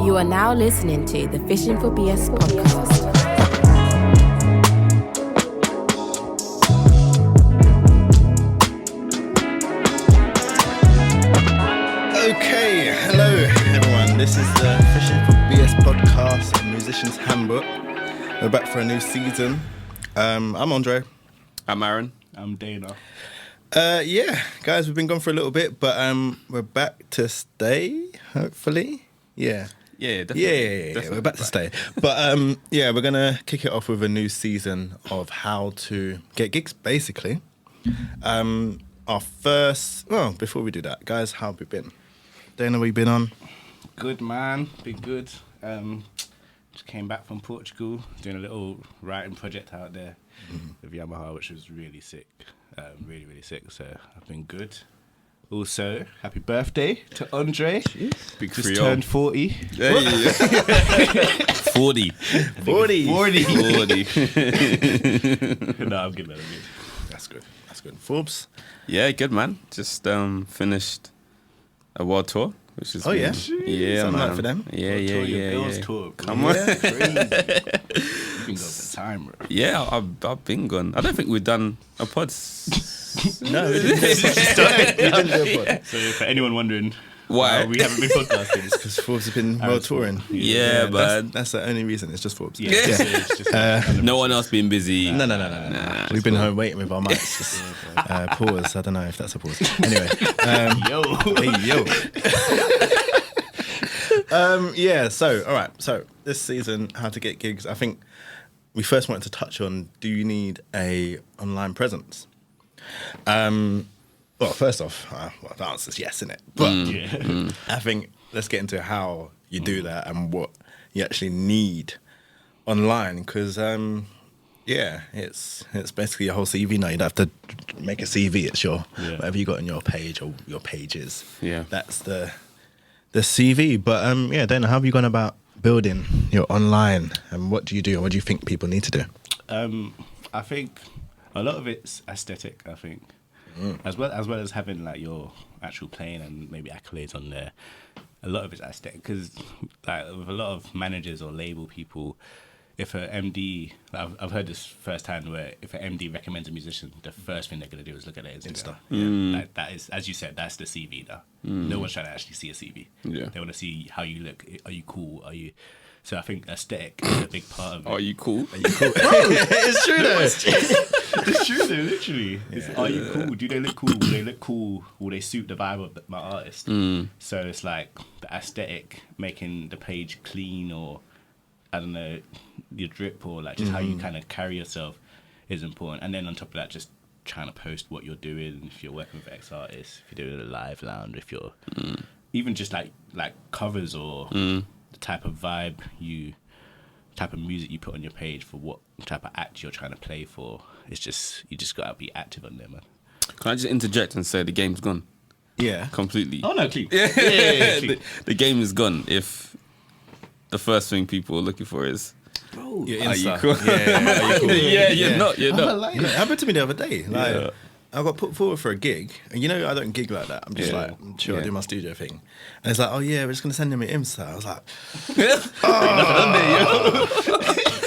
You are now listening to the Fishing for BS podcast. Okay, hello everyone. This is the Fishing for BS podcast, Musician's Handbook. We're back for a new season. I'm Andre. I'm Aaron. I'm Dana. Yeah, guys, we've been gone for a little bit, but we're back to stay, hopefully. Yeah, Definitely. we're back to stay. But yeah, we're gonna kick it off with a new season of how to get gigs, basically. Our first, well, before we do that, guys, how have we been? Dana, we been on? Good, man. Been good. Just came back from Portugal, doing a little writing project out there with Yamaha, which was really sick. Really sick. So I've been good. Also, happy birthday to Andre. Big Just Creole. turned 40. Hey. 40. 40. 40. No, I'm good, man. That's good. Forbes? Yeah, good, man. Just finished a world tour, which is Oh, yeah? Yeah, Something man. like for them? Yeah. Girls tour. Come on. Crazy. You've been going for time, bro. Yeah, I've been gone. I don't think we've done a pod. No, we didn't do a pod. So for anyone wondering Why? we haven't been podcasting, it's Because Forbes has been world touring. Yeah, but That's the only reason. It's just Forbes. yeah. So it's just no one else been busy. No. We've been home waiting with our mics. Just, pause. I don't know if that's a pause. Anyway. yo. Yeah. So, all right. So this season, how to get gigs. I think we first wanted to touch on: do you need a online presence? Well, first off, the answer is yes, isn't it? But I think let's get into how you do that and what you actually need online, because yeah, it's basically your whole CV now. You don't have to make a CV. It's your whatever you got on your page or your pages. Yeah. That's the CV. But yeah, Dana, how have you gone about building your online, and what do you do, and what do you think people need to do? I think a lot of it's aesthetic. I think as well as having like your actual playing and maybe accolades on there. A lot of it's aesthetic, because like with a lot of managers or label people, if an MD, I've heard this firsthand, where if an MD recommends a musician, the first thing they're going to do is look at their Insta. Yeah, that is, as you said, that's the CV now. No one's trying to actually see a CV. Yeah. They want to see how you look. Are you cool? Are you... So I think aesthetic is a big part of it. Are you cool? It's true though. It's true though, literally. Are you cool? Do they look cool? Will they look cool? Will they suit the vibe of my artist? So it's like the aesthetic, making the page clean, or I don't know, your drip, or like just how you kind of carry yourself is important. And then on top of that, just trying to post what you're doing. If you're working with X artists, if you're doing a live lounge, if you're even just like covers, or the type of vibe type of music you put on your page for what type of act you're trying to play for. It's just, you just gotta be active on there, man. Can I just interject and say the game's gone? Yeah. Completely. Oh no, clean. The game is gone if the first thing people are looking for is, Bro, Your are you Insta. cool? Yeah, are you cool? Yeah, you're not. You know, it happened to me the other day. Like, I got put forward for a gig, and you know I don't gig like that. I'm just like, sure, I do my studio thing. And it's like, oh yeah, we're just gonna send him my Insta. I was like,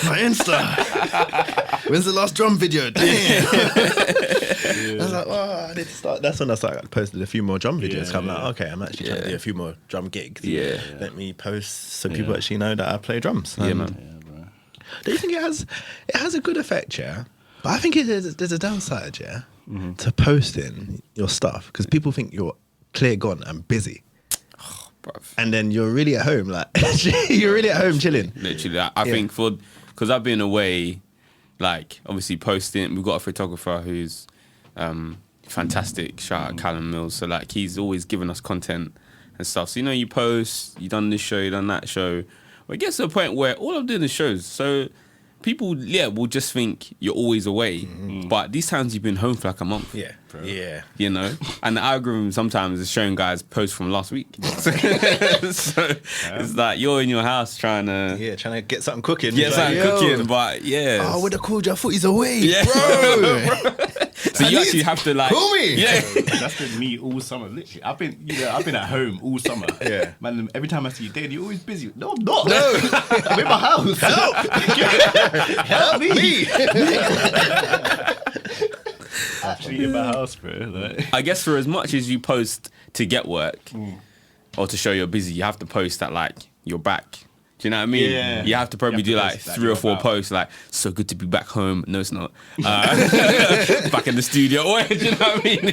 my Insta. When's the last drum video? Damn. I was like, oh, I need to start. That's when I started posting a few more drum videos. I'm like, okay, I'm actually trying to do a few more drum gigs. Yeah. Let me post so people actually know that I play drums. Yeah, man. Yeah, bro. Do you think it has a good effect, yeah? But I think there's a downside, yeah, to posting your stuff, because people think you're clear gone and busy, Bruv. and then you're really at home, like you're really at home chilling. Literally, I think because I've been away, like obviously posting. We've got a photographer who's fantastic. Shout out Callum Mills. So like he's always giving us content and stuff. So you post, you done this show, you done that show. Well, it gets to a point where all I'm doing is shows. So people, will just think you're always away. But these times you've been home for like a month. Yeah, yeah. And the algorithm sometimes is showing guys posts from last week. So it's like you're in your house trying to get something cooking. get It's something like, yo, cooking, but Oh, I would have called you. I thought he's away, Yeah. bro. So you actually have to like Call me. Yeah. That's been me all summer. Literally, I've been at home all summer. Yeah. Man, every time I see you, Dan, you're always busy. No, I'm not. No, I'm in my house. Help me. Actually in my house, bro. Like. I guess for as much as you post to get work or to show you're busy, you have to post that like you're back. Do you know what I mean? Yeah. You have to probably do like post 3 or you're 4 about. posts like, so good to be back home. No, it's not. Back in the studio. Do you know what I mean?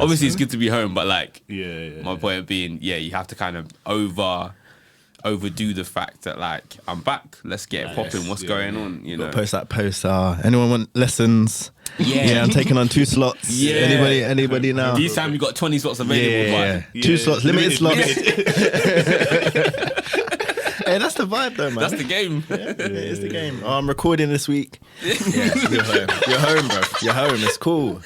Obviously, it's good to be home, but like, my point being, you have to kind of overdo the fact that like, I'm back. Let's get it popping. What's going on? You know? Post that post. Anyone want lessons? Yeah. I'm taking on 2 slots. Yeah. Anybody now? This time you got 20 slots available. Yeah. 2 slots, limited slots. Hey, that's the vibe though, man. That's the game. It's the game. Oh, I'm recording this week. You're home. You're home, bro. You're home. It's cool.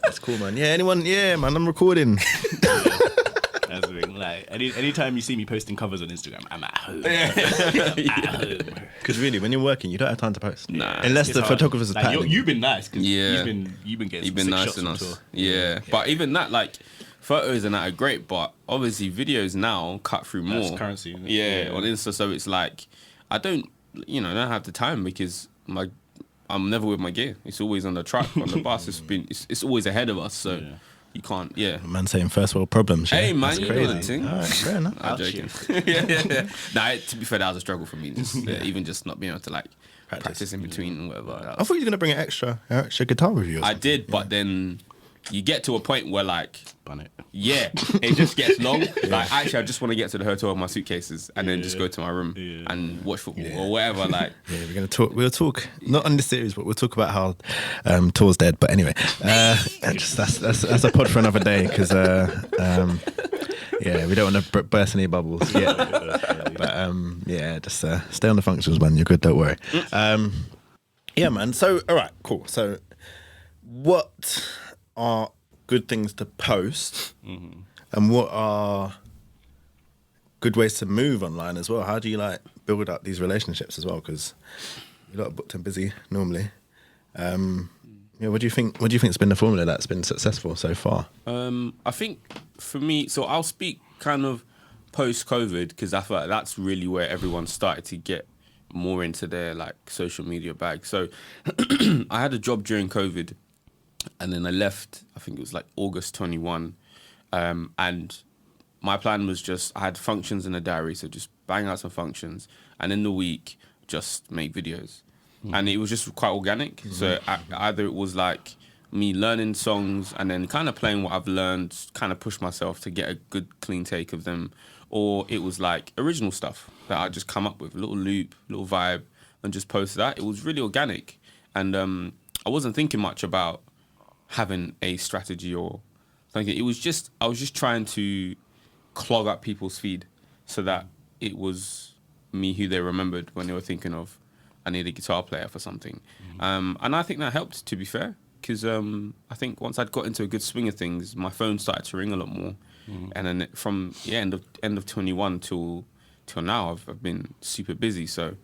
It's cool, man. Yeah, anyone? Yeah, man, I'm recording. That's the thing. Like anytime you see me posting covers on Instagram, I'm at home. I'm at home. Because really, when you're working, you don't have time to post. Nah. Unless It's the hard. photographer's Like, pattern. you've been nice. 'Cause Yeah. You've been getting You've been some nice sick to shots on us. tour. Yeah. But even that, like, photos and that are great, but obviously videos now cut through more. That's currency, isn't it? Yeah, Yeah. on Insta. So it's like, I don't have the time because I'm never with my gear. It's always on the truck, on the bus. It's always ahead of us. So you can't, Man saying first world problems. Hey, man, That's you crazy. know the thing. All right, fair enough. I'm joking. yeah. Nah, to be fair, that was a struggle for me. Just, even just not being able to like practice in between and whatever. I thought you were going to bring an extra guitar with you. Or I something. did, but then you get to a point where like, Bun it. it just gets long. Like actually, I just want to get to the hotel with my suitcases and then just go to my room and watch football or whatever. Like, Yeah, we're gonna talk. We'll talk not on this series, but we'll talk about how tour's dead. But anyway, that's a pod for another day because we don't want to burst any bubbles. Yeah, but just stay on the functions, man. You're good. Don't worry. Yeah, man. So all right, cool. So what are good things to post, and what are good ways to move online as well? How do you like build up these relationships as well? Because you're not booked and busy normally. What do you think? What do you think's been the formula that's been successful so far? I think for me, so I'll speak kind of post-COVID because I feel like that's really where everyone started to get more into their like social media bag. So I had a job during COVID. And then I left, I think it was like August 21. And my plan was I had functions in a diary, so just bang out some functions. And in the week, just make videos. And it was just quite organic. So either it was like me learning songs and then kind of playing what I've learned, kind of push myself to get a good, clean take of them. Or it was like original stuff that I just come up with, a little loop, little vibe, and just post that. It was really organic. And I wasn't thinking much about having a strategy or something. I was just trying to clog up people's feed so that it was me who they remembered when they were thinking of, I need a guitar player for something. And I think that helped, to be fair, because I think once I'd got into a good swing of things, my phone started to ring a lot more. And then from end of 21 till now, I've been super busy. So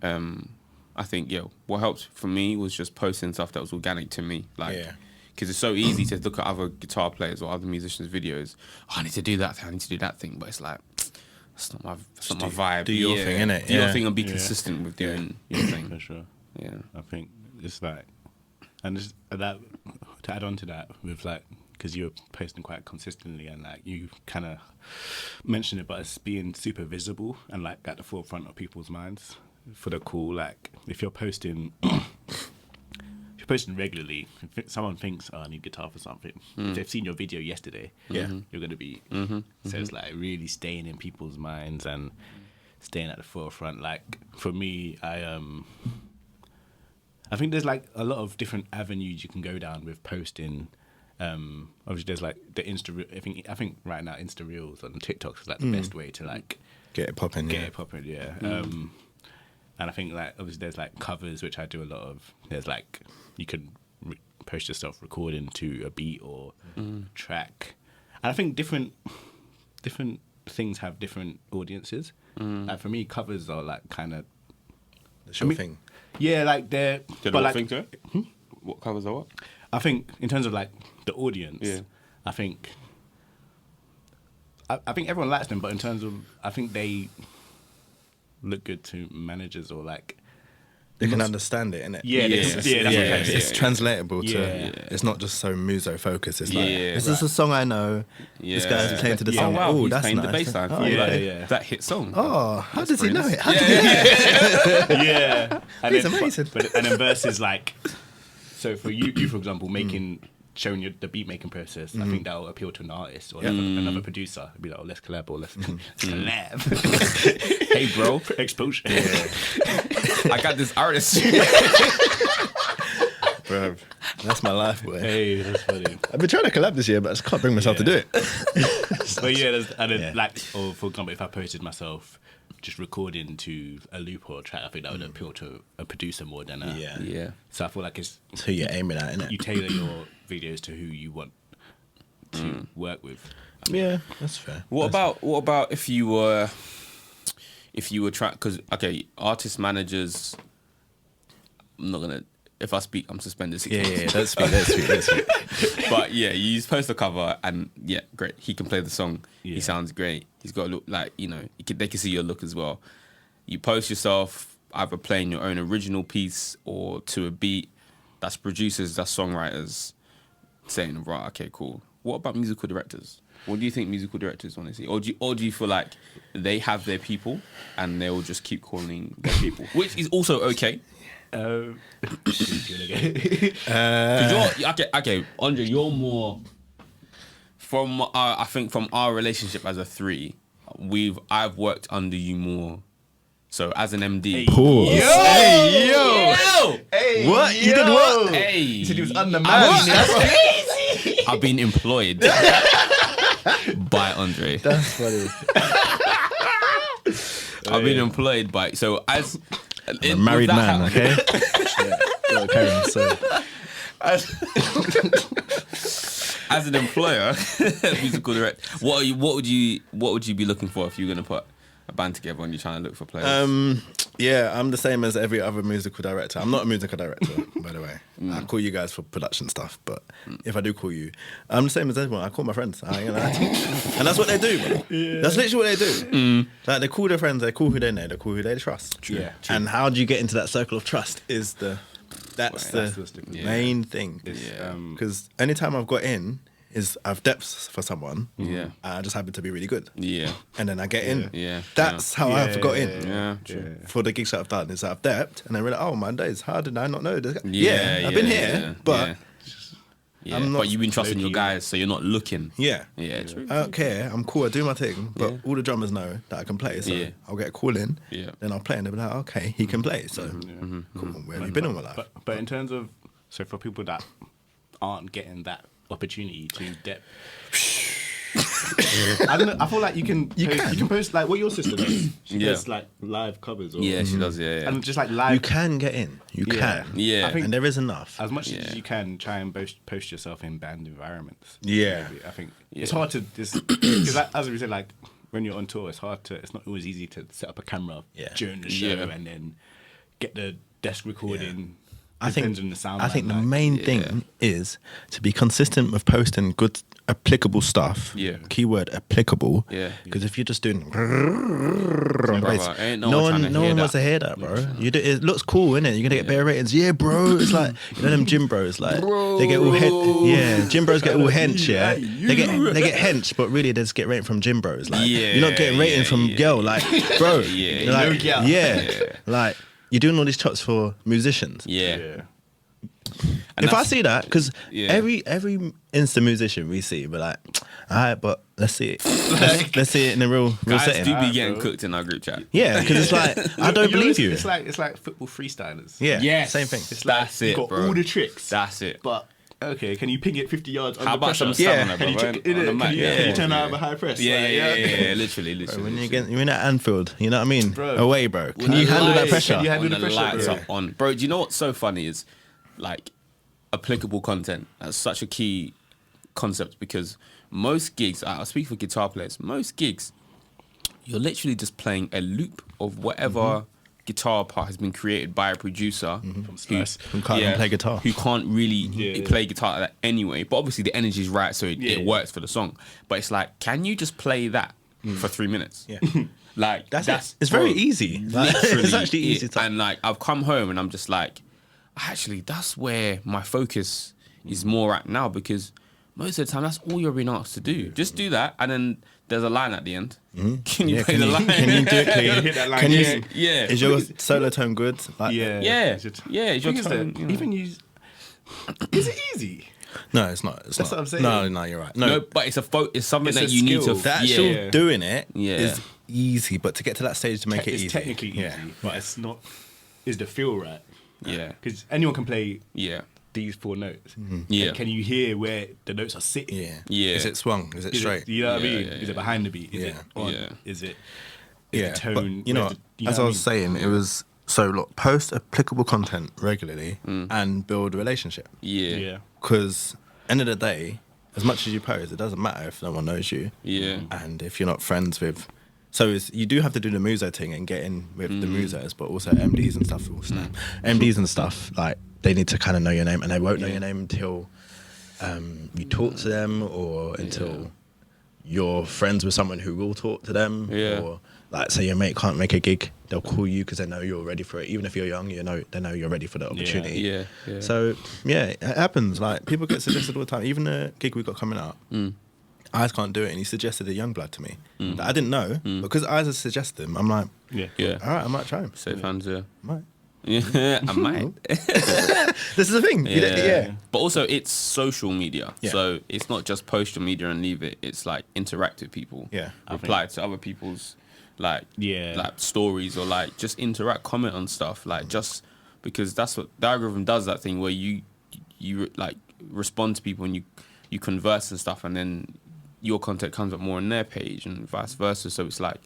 I think, what helped for me was just posting stuff that was organic to me. Because it's so easy to look at other guitar players or other musicians' videos. Oh, I need to do that thing. I need to do that thing. But it's like, it's not my vibe. Do your thing, innit? Do your thing and be consistent with doing your thing. For sure. Yeah. I think it's like, and just that to add on to that with like, because you're posting quite consistently and like you kind of mentioned it, but it's being super visible and like at the forefront of people's minds for the cool. Like if you're posting. Posting regularly, if someone thinks, I need guitar for something. If they've seen your video yesterday, you're going to be. So it's like really staying in people's minds and staying at the forefront. Like for me, I think there's like a lot of different avenues you can go down with posting. Obviously, there's like the Insta. I think right now Insta Reels on TikTok is like the best way to like Get it popping. And I think like obviously there's like covers which I do a lot of. There's like you can post yourself recording to a beat or a track, and I think different things have different audiences. Like for me, covers are like kind of The sure thing. like they're Did but I like think to it? What covers are what? I think in terms of like the audience, Yeah. I think everyone likes them, but in terms of I think they look good to managers or like They can understand it, innit? Yeah, Yeah. that's Yeah, what yeah, I'm saying. It's translatable to. Yeah. It's not just so muso focused. It's like Yeah. this is a song I know. Yeah. This guy's playing to the Yeah. song. Oh wow, he's that's playing nice. the bass line. Oh, for you, yeah, like, yeah. that hit song. Oh, how does he know it? How Yeah, does he yeah, yeah. Yeah, and He's then, amazing. and then versus like, so for you for example, showing you the beat making process, I think that'll appeal to an artist or another producer. It'd be like, oh, let's collab or let's collab. Hey, bro, Exposure. I got this artist. Bro, that's my life, boy. Hey, that's funny. I've been trying to collab this year, but I just can't bring myself to do it. But yeah, and then like, or for example, if I posted myself just recording to a loop or a track, I think that would appeal to a producer more than a. Yeah. Yeah. So I feel like it's That's who you're aiming at, innit? you tailor your videos to who you want to work with. Yeah, that's fair. What about if you were trying? Because okay, artist managers. I'm not gonna. If I speak, I'm suspended. 6 months. Yeah, that's sweet. But yeah, you use post the cover and yeah, great. He can play the song. Yeah. He sounds great. He's got a look like they can see your look as well. You post yourself either playing your own original piece or to a beat. That's producers, that's songwriters saying, right, okay, cool. What about musical directors? What do you think musical directors want to see? Or do you feel like they have their people and they'll just keep calling their people, which is also okay. 'Cause okay, Andre, you're more from I think from our relationship as a three, I've worked under you more. So as an MD, Pause. Hey, yo, Hey, What? You did what? hey, You said he was under man. I've been employed by Andre. That's funny. I've been employed by as I'm a married man, okay? Yeah, carry on, so. As an employer, musical director, what would you be looking for if you're gonna put a band together and you're trying to look for players? Yeah, I'm the same as every other musical director. I'm not a musical director, by the way. I call you guys for production stuff, but if I do call you, I'm the same as everyone. I call my friends. I ain't gonna lie to you. And that's what they do, bro. Yeah. That's literally what they do. Like, they call their friends, they call who they know, they call who they trust. Yeah. And how do you get into that circle of trust is that's the main thing. Yeah. Because anytime I've got in, I've depths for someone. Yeah. And I just happen to be really good. Yeah. And then I get in. Yeah. That's how I've got in. Yeah. For the gigs that I've done, is I've depth, and I realized, oh my days, how did I not know this guy? Yeah, I've been yeah, here, yeah, but yeah. Yeah. I'm not But you've been trusting your low-key. guys, so you're not looking. yeah. Yeah, true. I don't care. I'm cool. I do my thing, but Yeah. all the drummers know that I can play. So Yeah. I'll get a call in. Yeah. Then I'll play, and they'll be like, okay, he can play. So cool. Where have you been all my life? But in terms of for people that aren't getting that opportunity to depth. I don't know. I feel like you can post like what your sister does. She Yeah. does like live covers. Or, Yeah, she does. Yeah, yeah. and just like live. You can get in. You Yeah. can. Yeah. I think And there is enough. as much Yeah. as you can try and post yourself in band environments. Yeah. Maybe. I think Yeah. it's hard to because as we said, like when you're on tour, it's not always easy to set up a camera during the show Yeah. and then get the desk recording. I think Depends on the sound. I think the like, main thing is to be consistent with posting good, applicable stuff. Yeah. Keyword applicable. Yeah. Because if you're just doing, brother, ain't no no one trying one, to hear wants that. to hear that, bro. It looks cool, innit? You're gonna get better ratings. Yeah, bro. It's like them gym bros, like they get all gym bros get all hench. Yeah, they get hench, but really they just get rating from gym bros. Like you're not getting rating from girl, like bro. Yeah, like, yeah. like you're doing all these shots for musicians. Yeah. If I see that, because Yeah. every Insta musician we see, we're like, all right, but let's see it. Let's see it in a real Guys setting. do be Alright, getting bro. cooked in our group chat. Yeah, because it's like I don't believe you. It's like football freestylers. Yeah, Yes. same thing. It's like That's you've it, got bro. all the tricks. That's it. But okay, can you ping it 50 yards under How about pressure? some stamina, Can you, bro? check, On the mat, can you turn out of a high press? Yeah, Like, yeah. Literally. When you're in at Anfield, you know what I mean? Bro. Away, bro. Can When you the handle that lights- pressure? Can you handle when the the pressure, lights bro? are on, bro. Do you know what's so funny is like applicable content. That's such a key concept because most gigs, I'll speak for guitar players. Most gigs, you're literally just playing a loop of whatever guitar part has been created by a producer From Spurs. Who can't even play guitar. who can't really Yeah. play guitar like that anyway. But obviously the energy's right, so it Yeah. works for the song. But it's like, can you just play that for 3 minutes? Yeah. Like That's that's it. It's very bro, easy. Like, literally it's actually easy it. to. And like I've come home and I'm just like, actually, that's where my focus is more at now, because most of the time that's all you're being asked to do. Just do that, and then there's a line at the end. Can you Yeah, play the line? Can you do it clean? Hit that line Can you? clean. Yeah. Is your solo tone good? Like, Yeah. Yeah. Is it- Yeah, it's your Thing is tone, that you know. even use. Is it easy? No, it's not. It's That's not. what I'm saying. No, you're right. No, but it's it's something It's that a you need to. skill. The actual yeah. doing it Yeah. is easy, but to get to that stage to make it It's easy. technically easy, Yeah. but it's not. Is the feel right? Yeah. Because anyone can play Yeah. these 4 notes. Yeah. And can you hear where the notes are sitting? Yeah. Yeah. Is it swung? Is it Is straight? it, you know what I Yeah, mean? yeah, Is yeah. it behind the beat? Is it Yeah. on? Yeah. Is it Yeah. the tone? But, you know, as I was saying, it was so look, post applicable content regularly and build a relationship. Yeah. Yeah. Because end of the day, as much as you post, it doesn't matter if no one knows you. Yeah. And if you're not friends with, so you do have to do the muso thing and get in with the musos, but also MDs and stuff. MDs and stuff, like they need to kind of know your name, and they won't know your name until you talk to them, or until you're friends with someone who will talk to them. Yeah. Or like, say your mate can't make a gig, they'll call you because they know you're ready for it. Even if you're young, they know you're ready for the opportunity. Yeah. Yeah. So yeah, it happens. Like people get suggested all the time. Even the gig we got coming up, Eyes can't do it, and he suggested a young blood to me that I didn't know because Eyes has suggested him. I'm like, Yeah. Yeah. all right, I might try him. Safe hands, yeah. Might. Yeah, I might. This is the thing. Yeah. But also, it's social media. Yeah. So it's not just post your media and leave it. It's like interact with people. Yeah. Reply to other people's like stories, or like just interact, comment on stuff. Like just because that's what the algorithm does, that thing where you like respond to people and you converse and stuff, and then your content comes up more on their page and vice versa. So it's like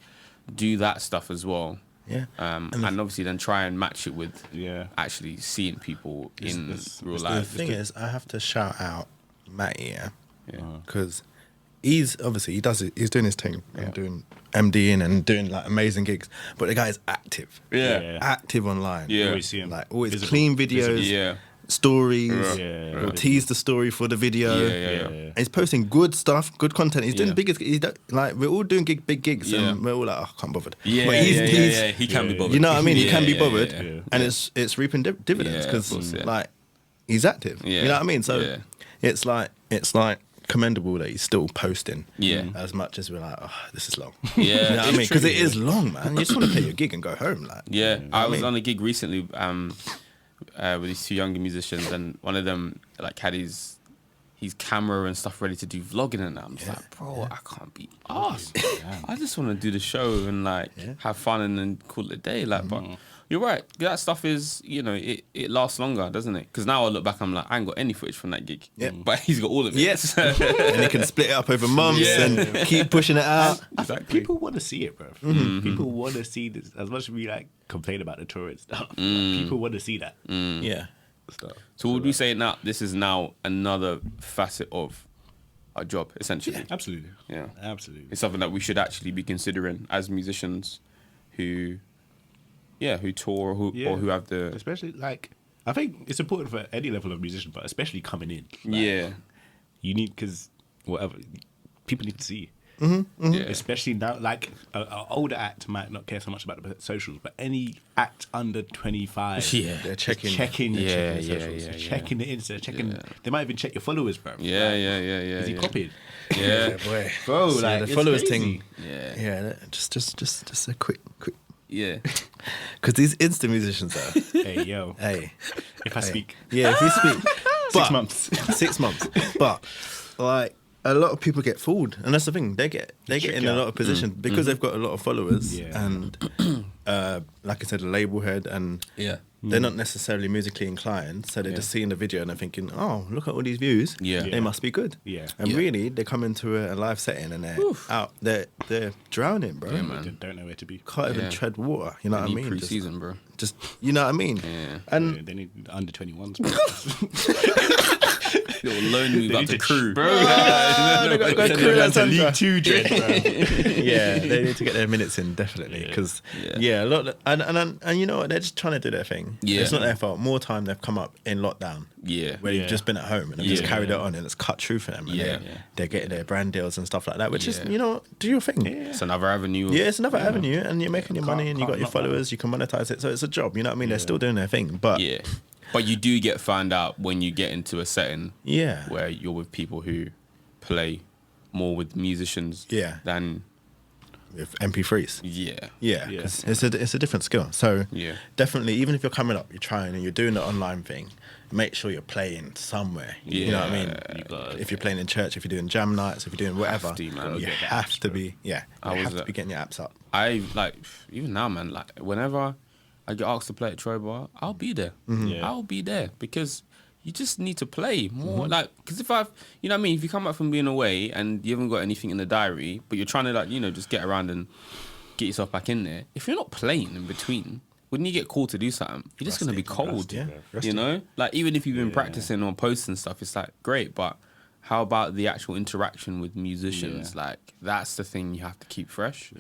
do that stuff as well. Yeah. And obviously then try and match it with Yeah. actually seeing people in real The life. thing is, I have to shout out Matty, Yeah. because he's doing his thing and doing MDing and doing like amazing gigs, but the guy is active. Yeah. Active online. Yeah. Always see him. Like always Visible. clean videos. Yeah. Stories. Yeah. He'll tease the story for the video. Yeah. And he's posting good stuff, good content. He's doing Yeah. biggest. Like we're all doing big gigs, Yeah. and we're all like, oh, I can't bothered. Yeah, But yeah. He can be yeah. bothered. You know what I mean? He Yeah, can be yeah, bothered, yeah. and it's reaping dividends Yeah, of because course, yeah. like he's active. Yeah. You know what I mean? So Yeah. it's like commendable that he's still posting. Yeah. As much as we're like, oh, this is long. Yeah, You know what I it's mean? Because true, it is long, man. You just want to play your gig and go home, like. Yeah, I was mean? on a gig recently with these 2 younger musicians, and one of them like had his camera and stuff ready to do vlogging, and I'm just like, bro, I can't be arsed. I just want to do the show and like have fun and then call it a day. Like, but you're right, that stuff is, you know, it lasts longer, doesn't it? Because now I look back, I'm like, I ain't got any footage from that gig. Yeah. But he's got all of it. Yes. And he can split it up over months Yeah. and keep pushing it out. Exactly. People want to see it, bro. People want to see this. As much as we like complain about the tourist stuff, people want to see that Yeah. stuff. So would we say now this is now another facet of our job, essentially? Absolutely. Yeah. Absolutely. It's something that we should actually be considering as musicians who tour or who have the Especially like, I think it's important for any level of musician, but especially coming in. Like, yeah. You need, because whatever, people need to see. Yeah. Especially now, like an older act might not care so much about the socials, but any act under 25, Yeah. They're is checking. checking the socials, yeah. checking the Insta, checking. They might even check your followers, bro. Yeah. Is he copied? Yeah. Boy. Bro, See, like the it's followers crazy. thing. Yeah. Yeah, just a quick. Yeah. Because these Insta musicians are, Hey, yo. hey. If I speak. Yeah, if we speak. 6 months. 6 months. But like a lot of people get fooled, and that's the thing. They get in a lot of positions because they've got a lot of followers, Yeah. and like I said, a label head, and Yeah. they're not necessarily musically inclined, so they're just seeing the video and they're thinking, oh, look at all these views. Yeah. They must be good. Yeah. And Yeah. really, they come into a live setting and they're out. They're drowning, bro. Yeah, man. Don't know where to be. Can't even tread water. You know what I mean? Pre-season, bro. Just, you know what I mean? Yeah. And They need under 21s. Little loan move up to crew. Bro, they got to go crew that to League time. 2, Dread, bro. yeah, they need to get their minutes in definitely because a lot and you know what, they're just trying to do their thing. Yeah. It's not their fault. More time they've come up in lockdown. Yeah. Where you've just been at home and they've just Yeah. carried it on and it's cut through for them. And Yeah. they're getting their brand deals and stuff like that, which is, Yeah. you know, do your thing. It's another avenue. Yeah, it's another avenue, and you're making your money, and you got your not that. followers. You can monetize it, so it's a job. You know what I mean? They're still doing their thing, but Yeah. But you do get found out when you get into a setting yeah, where you're with people who play more with musicians Yeah. than with MP3s. yeah. Yeah, Yeah. 'cause it's a different skill. So Yeah. definitely, even if you're coming up, you're trying and you're doing the online thing, make sure you're playing somewhere. You know what I mean? You gotta- If you're playing in church, if you're doing jam nights, if you're doing whatever, to, man. you Get the have apps, to bro. be. Yeah, I you was, have to be getting your apps up. I like even now, man. Like whenever I get asked to play at Troy Bar, I'll be there. Yeah. I'll be there because you just need to play more. Like, because if I've, you know what I mean, if you come back from being away and you haven't got anything in the diary, but you're trying to, like, you know, just get around and get yourself back in there. If you're not playing in between, when you get called to do something, you're just gonna be cold. yeah. You know, like even if you've been practicing on posts and stuff, it's like great, but how about the actual interaction with musicians? Yeah. Like that's the thing you have to keep fresh.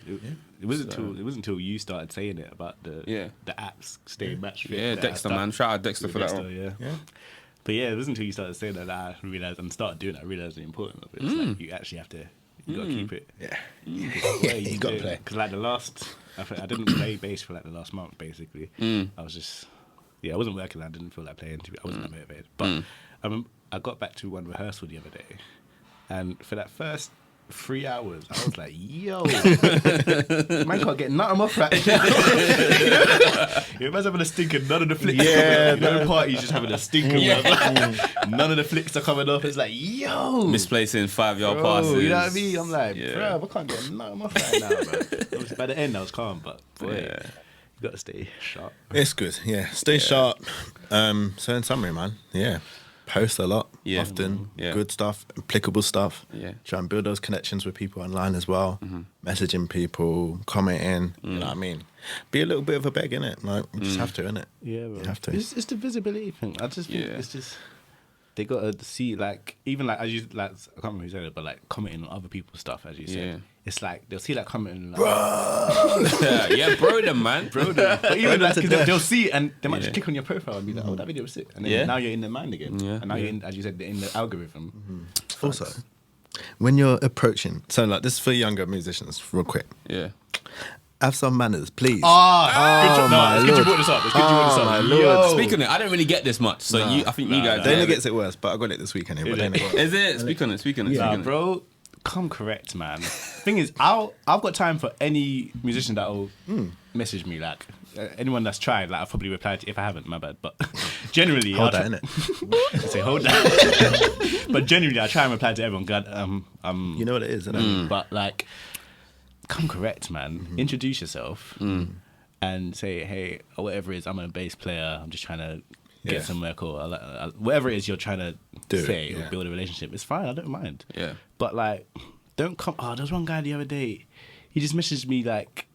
It wasn't until you started saying it about the apps staying match fit. Yeah, that I Dexter, started- man. Shout out Dexter for that Dexter, one. yeah. Yeah. But yeah, it wasn't until you started saying that I realized and started doing it. I realized the importance of it. It's like you actually have to, you got to keep it. Yeah, Yeah, you got to play. Because like I didn't play bass for like the last month basically. I was just, I wasn't working. I didn't feel like playing. I wasn't that motivated. But I got back to one rehearsal the other day, and for that first 3 hours, I was like, yo, man can't get nothing off right now. You man's having a stinker, none of the flicks Yeah, are coming off. You know, the party's just having a stinker. None of the flicks are coming off. It's like, yo. Misplacing 5-yard Bro, passes. you know what I mean? I'm like, Yeah. bro, I can't get nothing off right now, bro. Obviously, by the end, I was calm, but boy, Yeah. you got to stay sharp. it's good. Yeah, stay sharp. So in summary, man, post a lot, Yeah. often, Yeah. good stuff, applicable stuff. Yeah. Try and build those connections with people online as well. Messaging people, commenting. You know what I mean? Be a little bit of a beg, innit? Like, you just have to, innit? Yeah, bro. You have to. It's the visibility thing. I just think Yeah. it's just they got to see, like, even like as you like, I can't remember who said it, but like commenting on other people's stuff, as you said. Yeah. It's like they'll see that commenting, like, yeah, bro, them man. bro. But even like, to 'cause death. they'll see it and they might Yeah. just click on your profile and be like, oh, that video was sick. And then Yeah. now you're in their mind again. Yeah. And now you're in, as you said, in the algorithm. Also, when you're approaching, so like this is for younger musicians, real quick. Yeah. Have some manners, please. Good job. my No, it's good you Lord. brought this up. It's good you brought this Oh, my up. Lord. Yo. Speak on it. I don't really get this much, so I think you guys. Dana gets it worse, but I got it this weekend. But Is Dana it? got it. Is it? Speak on it. Speak on it. Nah, Speak on it. bro, come correct, man. Thing is, I've got time for any musician that will message me. Like anyone that's tried, like I've probably replied to. If I haven't, my bad. But generally, Hold I'll that, try- innit? I say hold that. But generally, I try and reply to everyone. God, You know what it is, innit? But like, come correct, man. Introduce yourself and say, hey, or whatever it is. I'm a bass player. I'm just trying to Yeah. get some work or whatever it is you're trying to Do it, say yeah. or build a relationship. It's fine. I don't mind. Yeah. But like, don't come. Oh, there was one guy the other day. He just messaged me like,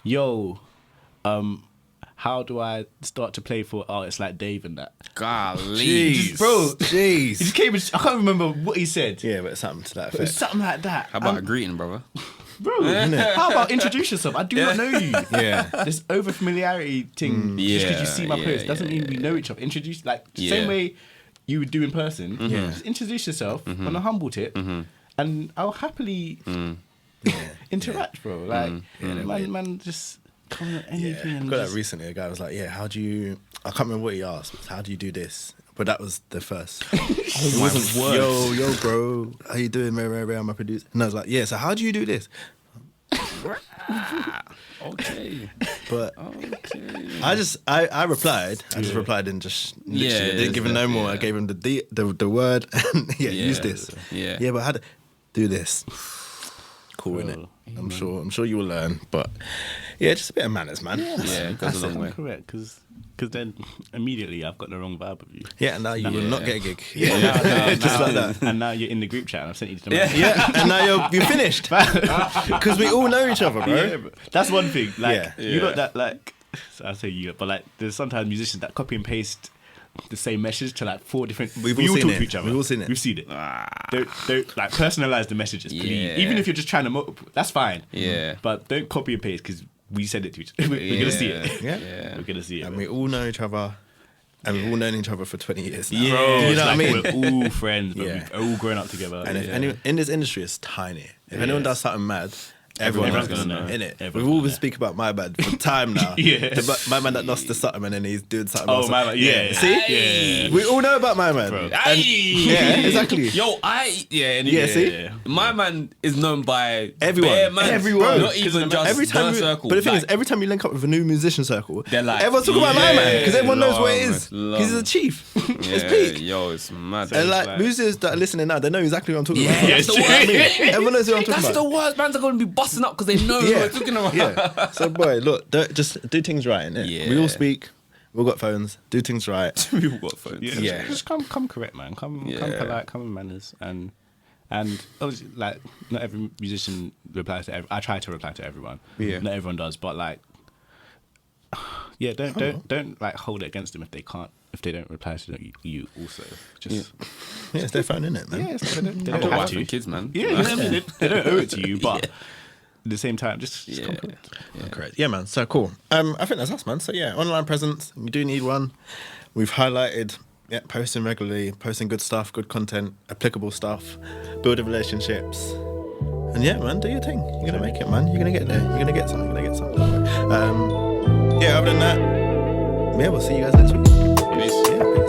"Yo, how do I start to play for artists like Dave and that?" Golly. Jeez, Bro. Jeez. He just came. I can't remember what he said. Yeah, but something to that It was effect. something like that. How about a greeting, brother? Bro, how about introduce yourself? I do not know you. Yeah. This over familiarity thing, just because you see my Yeah, post, doesn't yeah, mean we know each other. Introduce, like, the Yeah. same way you would do in person. Yeah. Just introduce yourself on a humble tip, and I'll happily interact, bro. Like, man, just comment on anything. Yeah, I and got just, that recently. A guy was like, "Yeah, how do you?" I can't remember what he asked. But how do you do this? But that was the first. It wasn't, yo, bro, how you doing? I'm a producer. And I was like, "Yeah, so how do you do this?" Okay. But Okay. I replied. I just replied and just literally Yeah, didn't give him no more. I gave him the word. And use this. Yeah. Yeah, but how to do this? cool, innit? Bro, I'm sure you will learn. But yeah, just a bit of manners, man. Yeah, it goes a long way. Correct, because then immediately I've got the wrong vibe of you. Yeah, and now you will not get a gig. Yeah, Now- just like that. And now you're in the group chat and I've sent you to the Yeah, and now you're finished because we all know each other, bro. Yeah, bro. That's one thing. Like Yeah. you know that like so I say you, but like there's sometimes musicians that copy and paste the same message to like 4 different. We've we all all seen talk it. to each other. We've all seen it. We've seen it. Don't like personalize the messages, please. Yeah. Even if you're just trying to, that's fine. Yeah. But don't copy and paste because we send it to each other. We're gonna see it. Yeah. We're gonna see it. And bro. we all know each other, and we've all known each other for 20 years now. Yeah. Bro, you it's know what I like mean? We're all friends, but Yeah. we've all grown up together. And if any, in this industry, it's tiny. If anyone does something mad, Everyone's everyone's gonna gonna know. know. Innit? Everyone's We've gonna always know. speak about my bad for time now. Yeah. My man that lost to something and then he's doing something Oh, else. my man, yeah. See? Yeah. We all know about my man. Bro. And- yeah, exactly. Yo, Yeah, see? Yeah. My man is known by Everyone. bare man. Everyone. Not even just every time the circle. But the thing like, is, every time you link up with a new musician circle, They're like, everyone's talking about my man because everyone knows what it long, is. long. He's a chief. It's yeah, peak. yo, it's mad. And like like- musicians that are listening now, they know exactly what I'm talking Yeah, about. that's the You know what I word. mean? Everyone knows what I'm talking That's about. the worst. Bands are going to be busting up because they know what we're talking about. Yeah. So boy, look, just do things right, innit? Yeah. We all speak. We all got phones. Do things right. We all got phones. Yeah, Yeah. Just come correct, man. Come Yeah. polite, come with manners, and obviously, like not every musician replies to. I try to reply to everyone. Yeah. Not everyone does, but like, yeah, don't like hold it against them if they don't reply to you. Also, just Yeah, it's their phone, innit, man? yeah, it's like they I've don't got have wife to. and kids, man. Yeah, you know what I mean? They don't owe it to you, but at the same time, just Yeah. come correct. Correct. Yeah, man. So cool. I think that's us, man. So yeah, online presence. We do need one. We've highlighted posting regularly, posting good stuff, good content, applicable stuff, building relationships. And yeah, man, do your thing. You're gonna make it, man. You're gonna get there. You're gonna get something. You're gonna get something. Yeah. Other than that, yeah, we'll see you guys next week. Peace. Yeah.